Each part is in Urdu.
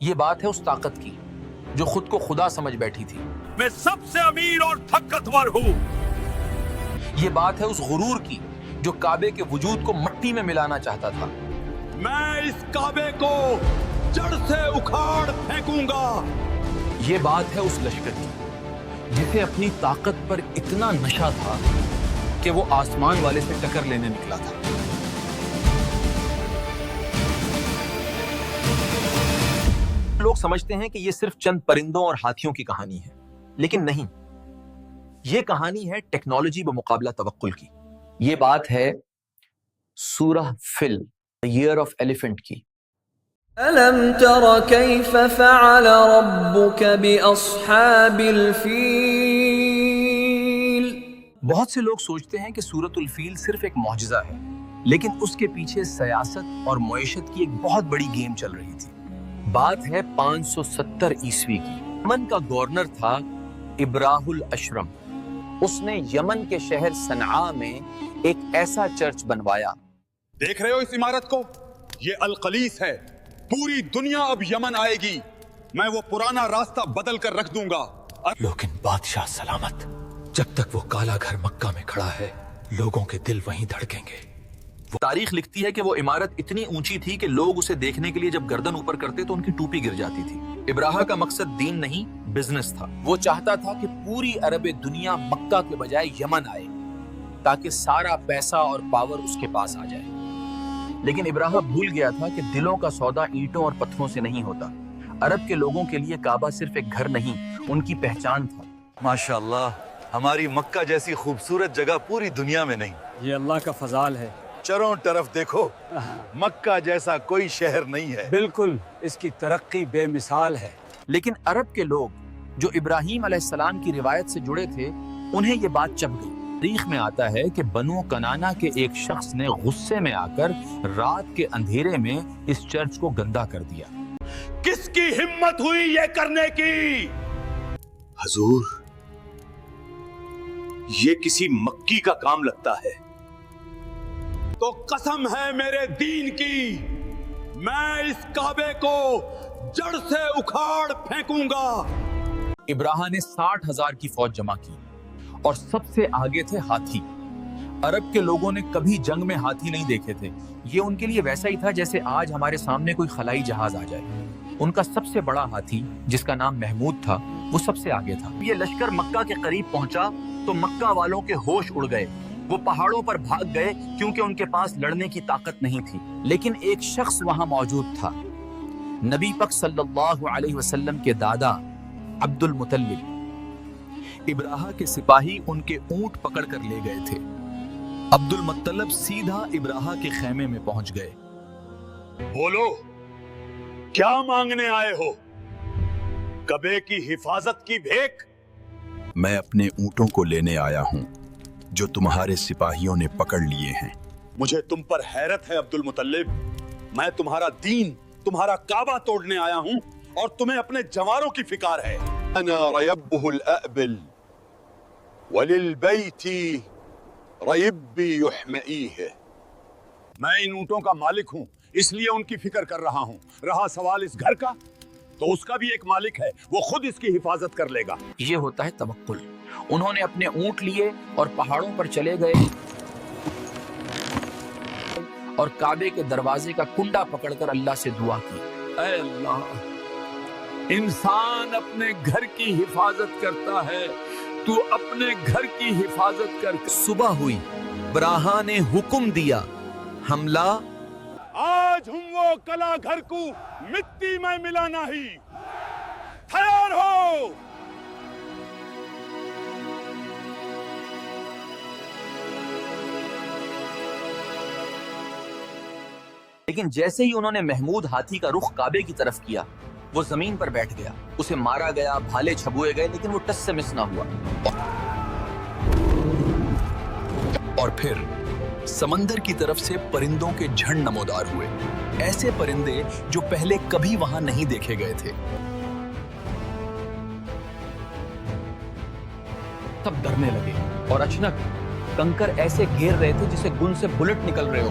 یہ بات ہے اس طاقت کی جو خود کو خدا سمجھ بیٹھی تھی۔ میں سب سے امیر اور طاقتور ہوں۔ یہ بات ہے اس غرور کی جو کعبے کے وجود کو مٹی میں ملانا چاہتا تھا۔ میں اس کعبے کو جڑ سے اکھاڑ پھینکوں گا۔ یہ بات ہے اس لشکر کی جسے اپنی طاقت پر اتنا نشہ تھا کہ وہ آسمان والے سے ٹکر لینے نکلا تھا۔ لوگ سمجھتے ہیں کہ یہ صرف چند پرندوں اور ہاتھیوں کی کہانی ہے، لیکن نہیں، یہ کہانی ہے ٹیکنالوجی بمقابلہ توکل کی۔ یہ بات ہے سورہ فل، ایئر آف ایلیفنٹ کی۔ أَلَمْ تَرَ كَيْفَ فَعَلَ رَبُّكَ بِأَصْحَابِ الْفِيلِ۔ بہت سے لوگ سوچتے ہیں کہ سورۃ الفیل صرف ایک معجزہ ہے، لیکن اس کے پیچھے سیاست اور معیشت کی ایک بہت بڑی گیم چل رہی تھی۔ بات ہے 570 عیسوی کی۔ یمن کا گورنر تھا ابراہ الاشرم۔ اس نے یمن کے شہر صنعاء میں ایک ایسا چرچ بنوایا۔ دیکھ رہے ہو اس عمارت کو؟ یہ القلیس ہے۔ پوری دنیا اب یمن آئے گی۔ میں وہ پرانا راستہ بدل کر رکھ دوں گا۔ لیکن بادشاہ سلامت، جب تک وہ کالا گھر مکہ میں کھڑا ہے لوگوں کے دل وہیں دھڑکیں گے۔ تاریخ لکھتی ہے کہ وہ عمارت اتنی اونچی تھی کہ لوگ اسے دیکھنے کے لیے جب گردن اوپر کرتے تو ان کی ٹوپی گر جاتی تھی۔ ابراہ کا مقصد دین نہیں، بزنس تھا۔ وہ چاہتا تھا کہ پوری عرب دنیا مکہ کے بجائے یمن آئے تاکہ سارا پیسہ اور پاور اس کے پاس آ جائے۔ لیکن ابراہ بھول گیا تھا کہ دلوں کا سودا اینٹوں اور پتھروں سے نہیں ہوتا۔ عرب کے لوگوں کے لیے کعبہ صرف ایک گھر نہیں، ان کی پہچان تھا۔ ماشاءاللہ، ہماری مکہ جیسی خوبصورت جگہ پوری دنیا میں نہیں۔ یہ اللہ کا فضال ہے۔ چروں طرف دیکھو، مکہ جیسا کوئی شہر نہیں ہے۔ بالکل، اس کی ترقی بے مثال ہے۔ لیکن عرب کے لوگ جو ابراہیم علیہ السلام کی روایت سے جڑے تھے، انہیں یہ بات چبھ گئی۔ تاریخ میں آتا ہے کہ بنو کنانا کے ایک شخص نے غصے میں آ کر رات کے اندھیرے میں اس چرچ کو گندا کر دیا۔ کس کی ہمت ہوئی یہ کرنے کی؟ حضور، یہ کسی مکی کا کام لگتا ہے۔ تو قسم ہے میرے دین کی، میں اس کعبے کو جڑ سے اکھاڑ پھینکوں گا۔ ابراہ نے 60,000 کی فوج جمع کی اور سب سے آگے تھے ہاتھی۔ عرب کے لوگوں نے کبھی جنگ میں ہاتھی نہیں دیکھے تھے۔ یہ ان کے لیے ویسا ہی تھا جیسے آج ہمارے سامنے کوئی خلائی جہاز آ جائے۔ ان کا سب سے بڑا ہاتھی، جس کا نام محمود تھا، وہ سب سے آگے تھا۔ یہ لشکر مکہ کے قریب پہنچا تو مکہ والوں کے ہوش اڑ گئے۔ وہ پہاڑوں پر بھاگ گئے کیونکہ ان کے پاس لڑنے کی طاقت نہیں تھی۔ لیکن ایک شخص وہاں موجود تھا، نبی پاک صلی اللہ علیہ وسلم کے دادا عبد المطلب۔ ابراہ کے سپاہی ان کے اونٹ پکڑ کر لے گئے تھے۔ عبد المطلب سیدھا ابراہ کے خیمے میں پہنچ گئے۔ بولو، کیا مانگنے آئے ہو؟ کعبے کی حفاظت کی بھیک؟ میں اپنے اونٹوں کو لینے آیا ہوں جو تمہارے سپاہیوں نے پکڑ لیے ہیں۔ مجھے تم پر حیرت ہے عبد المطلب۔ میں تمہارا دین، تمہارا کعبہ توڑنے آیا ہوں اور تمہیں اپنے جواروں کی فکر ہے۔ انا ریبہ الأبل وللبیت ریب یحمئیہ۔ میں ان اونٹوں کا مالک ہوں، اس لیے ان کی فکر کر رہا ہوں۔ رہا سوال اس گھر کا، تو اس کا بھی ایک مالک ہے، وہ خود اس کی حفاظت کر لے گا۔ یہ ہوتا ہے توکل۔ انہوں نے اپنے اونٹ لیے اور پہاڑوں پر چلے گئے اور کعبے کے دروازے کا کنڈا پکڑ کر اللہ سے دعا کی۔ اے اللہ، انسان اپنے گھر کی حفاظت کرتا ہے، تو اپنے گھر کی حفاظت کر۔ صبح ہوئی، ابراہ نے حکم دیا، حملہ۔ آج ہم وہ کلا گھر کو مٹی میں ملانا ہی۔ تیار ہو۔ لیکن جیسے ہی انہوں نے محمود ہاتھی کا رخ کعبے کی طرف کیا، وہ زمین پر بیٹھ گیا۔ اسے مارا گیا، بھالے چھبوئے گئے، لیکن وہ ٹس سے مس نہ ہوا۔ اور پھر سمندر کی طرف سے پرندوں کے جھنڈ نمودار ہوئے، ایسے پرندے جو پہلے کبھی وہاں نہیں دیکھے گئے تھے۔ سب ڈرنے لگے اور اچانک کنکر ایسے گھیر رہے تھے جسے گن سے بلٹ نکل رہے ہو۔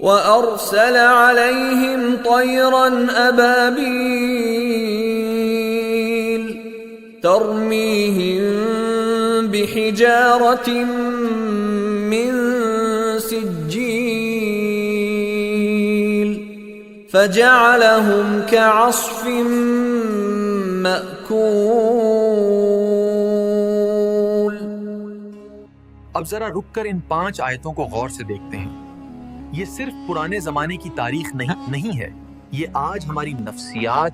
وأرسل عليهم طيرا أبابيل ترميهم بحجارة من سجيل فجعلهم كعصف مأكول۔ اب ذرا رک کر ان 5 آیتوں کو غور سے دیکھتے ہیں۔ یہ صرف پرانے زمانے کی تاریخ نہیں ہے، یہ آج ہماری نفسیات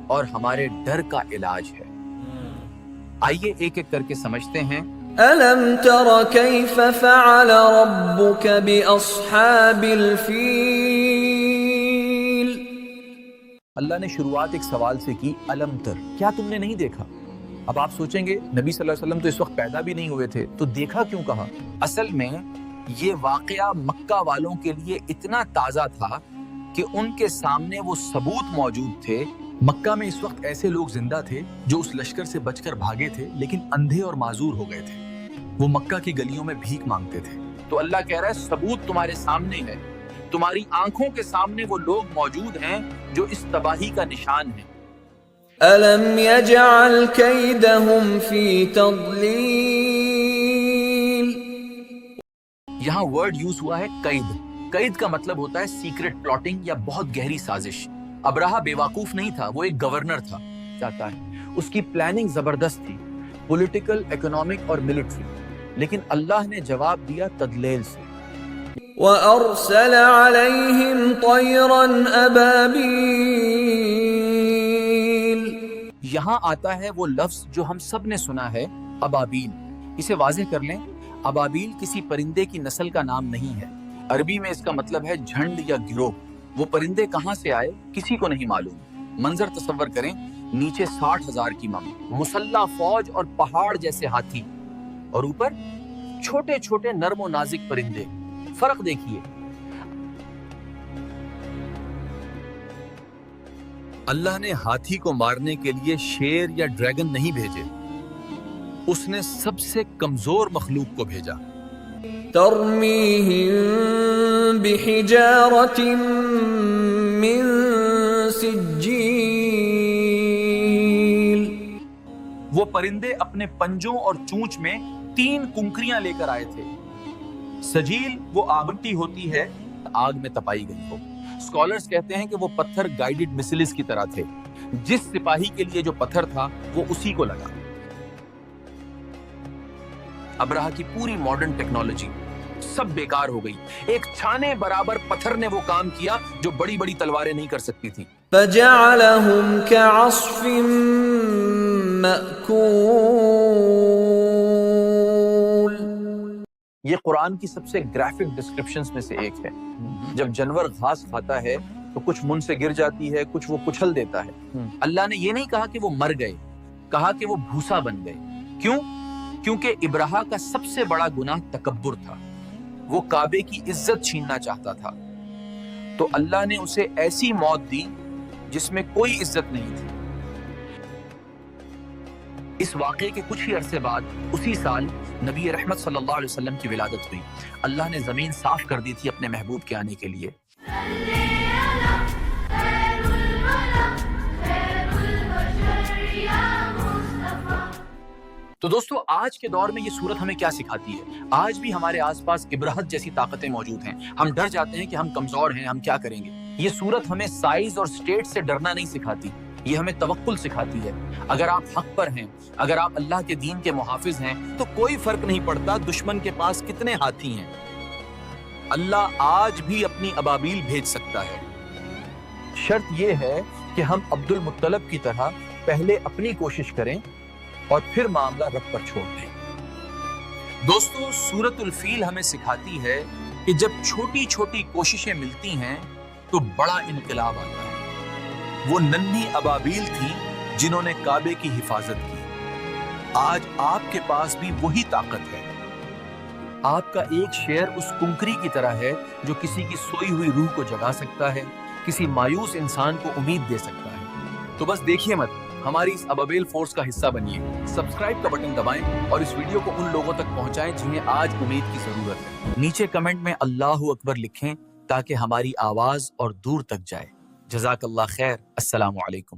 اور ہمارے ڈر کا علاج ہے۔ آئیے ایک ایک کر کے سمجھتے ہیں۔ أَلَمْ تَرَ كَيْفَ فَعَلَ رَبُّكَ بِأَصْحَابِ الْفِيلِ۔ اللہ نے شروعات ایک سوال سے کی، علم تر، کیا تم نے نہیں دیکھا؟ اب آپ سوچیں گے نبی صلی اللہ علیہ وسلم تو اس وقت پیدا بھی نہیں ہوئے تھے، تو دیکھا کیوں کہا؟ اصل میں یہ واقعہ مکہ والوں کے لیے اتنا تازہ تھا کہ ان کے سامنے وہ ثبوت موجود تھے۔ مکہ میں اس وقت ایسے لوگ زندہ تھے جو اس لشکر سے بچ کر بھاگے تھے، لیکن اندھے اور معذور ہو گئے تھے۔ وہ مکہ کی گلیوں میں بھیک مانگتے تھے۔ تو اللہ کہہ رہا ہے ثبوت تمہارے سامنے ہے، تمہاری آنکھوں کے سامنے وہ لوگ موجود ہیں جو اس تباہی کا نشان ہیں۔ أَلَمْ يَجْعَلْ كَيْدَهُمْ فِي تَضْلِيلٍ۔ یہاں ورڈ یوز ہوا ہے قید۔ قید کا مطلب ہوتا ہے سیکرٹ پلاٹنگ یا بہت گہری سازش۔ ابراہا بیوقوف نہیں تھا، وہ ایک گورنر تھا چاہتا ہے، اس کی پلاننگ زبردست تھی، پولیٹیکل، اکنامک اور ملٹری، لیکن اللہ نے جواب دیا تدلیل سے۔ وَأَرْسَلَ عَلَيْهِمْ طَيْرًا أَبَابِيلَ۔ یہاں آتا ہے وہ لفظ جو ہم سب نے سنا ہے، ابابیل۔ اسے واضح کر لیں، ابابیل کسی پرندے کی نسل کا نام نہیں ہے۔ عربی میں اس کا مطلب ہے جھنڈ یا گروہ۔ وہ پرندے کہاں سے آئے کسی کو نہیں معلوم۔ منظر تصور کریں، نیچے 60,000 کی مم، مسلح فوج اور پہاڑ جیسے ہاتھی، اور اوپر چھوٹے چھوٹے نرم و نازک پرندے۔ فرق دیکھیے۔ اللہ نے ہاتھی کو مارنے کے لیے شیر یا ڈریگن نہیں بھیجے، اس نے سب سے کمزور مخلوق کو بھیجا۔ ترميهم بحجارة من سجيل۔ وہ پرندے اپنے پنجوں اور چونچ میں 3 کنکریاں لے کر آئے تھے۔ سجیل وہ آگٹی ہوتی ہے، آگ میں تپائی گئی ہو۔ اسکالرز کہتے ہیں کہ وہ پتھر گائیڈڈ مسلز کی طرح تھے، جس سپاہی کے لیے جو پتھر تھا وہ اسی کو لگا۔ ابراہا کی پوری ماڈرن ٹیکنالوجی سب بیکار ہو گئی۔ ایک چھانے برابر پتھر نے وہ کام کیا جو بڑی بڑی تلواریں نہیں کر سکتی تھی۔ فجعلهم كعصف مأكول۔ یہ قرآن کی سب سے گرافک ڈسکرپشنز میں سے ایک ہے۔ جب جانور گھاس کھاتا ہے تو کچھ منہ سے گر جاتی ہے، کچھ وہ کچل دیتا ہے۔ اللہ نے یہ نہیں کہا کہ وہ مر گئے، کہا کہ وہ بھوسا بن گئے۔ کیوں؟ کیونکہ ابراہا کا سب سے بڑا گناہ تکبر تھا، وہ کعبے کی عزت چھیننا چاہتا تھا، تو اللہ نے اسے ایسی موت دی جس میں کوئی عزت نہیں تھی۔ اس واقعے کے کچھ ہی عرصے بعد اسی سال نبی رحمت صلی اللہ علیہ وسلم کی ولادت ہوئی۔ اللہ نے زمین صاف کر دی تھی اپنے محبوب کے آنے کے لیے۔ تو دوستو، آج کے دور میں یہ صورت ہمیں کیا سکھاتی ہے؟ آج بھی ہمارے آس پاس ابراہت جیسی طاقتیں موجود ہیں۔ ہم ڈر جاتے ہیں کہ ہم کمزور ہیں، ہم کیا کریں گے۔ یہ صورت ہمیں سائز اور سٹیٹ سے ڈرنا نہیں سکھاتی، یہ ہمیں توکل سکھاتی ہے۔ اگر آپ حق پر ہیں، اگر آپ اللہ کے دین کے محافظ ہیں، تو کوئی فرق نہیں پڑتا دشمن کے پاس کتنے ہاتھی ہیں۔ اللہ آج بھی اپنی ابابیل بھیج سکتا ہے۔ شرط یہ ہے کہ ہم عبد المطلب کی طرح پہلے اپنی کوشش کریں اور پھر معاملہ رب پر چھوڑ دیں۔ دوستو، سورۃ الفیل ہمیں سکھاتی ہے کہ جب چھوٹی چھوٹی کوششیں ملتی ہیں تو بڑا انقلاب آتا ہے۔ وہ ننھی ابابیل تھی جنہوں نے کعبے کی حفاظت کی۔ آج آپ کے پاس بھی وہی طاقت ہے۔ آپ کا ایک شعر اس کنکری کی طرح ہے جو کسی کی سوئی ہوئی روح کو جگا سکتا ہے، کسی مایوس انسان کو امید دے سکتا ہے۔ تو بس دیکھیے مت، ہماری اس ابابیل فورس کا حصہ بنیے، سبسکرائب کا بٹن دبائیں اور اس ویڈیو کو ان لوگوں تک پہنچائیں جنہیں آج امید کی ضرورت ہے۔ نیچے کمنٹ میں اللہ اکبر لکھیں تاکہ ہماری آواز اور دور تک جائے۔ جزاک اللہ خیر۔ السلام علیکم۔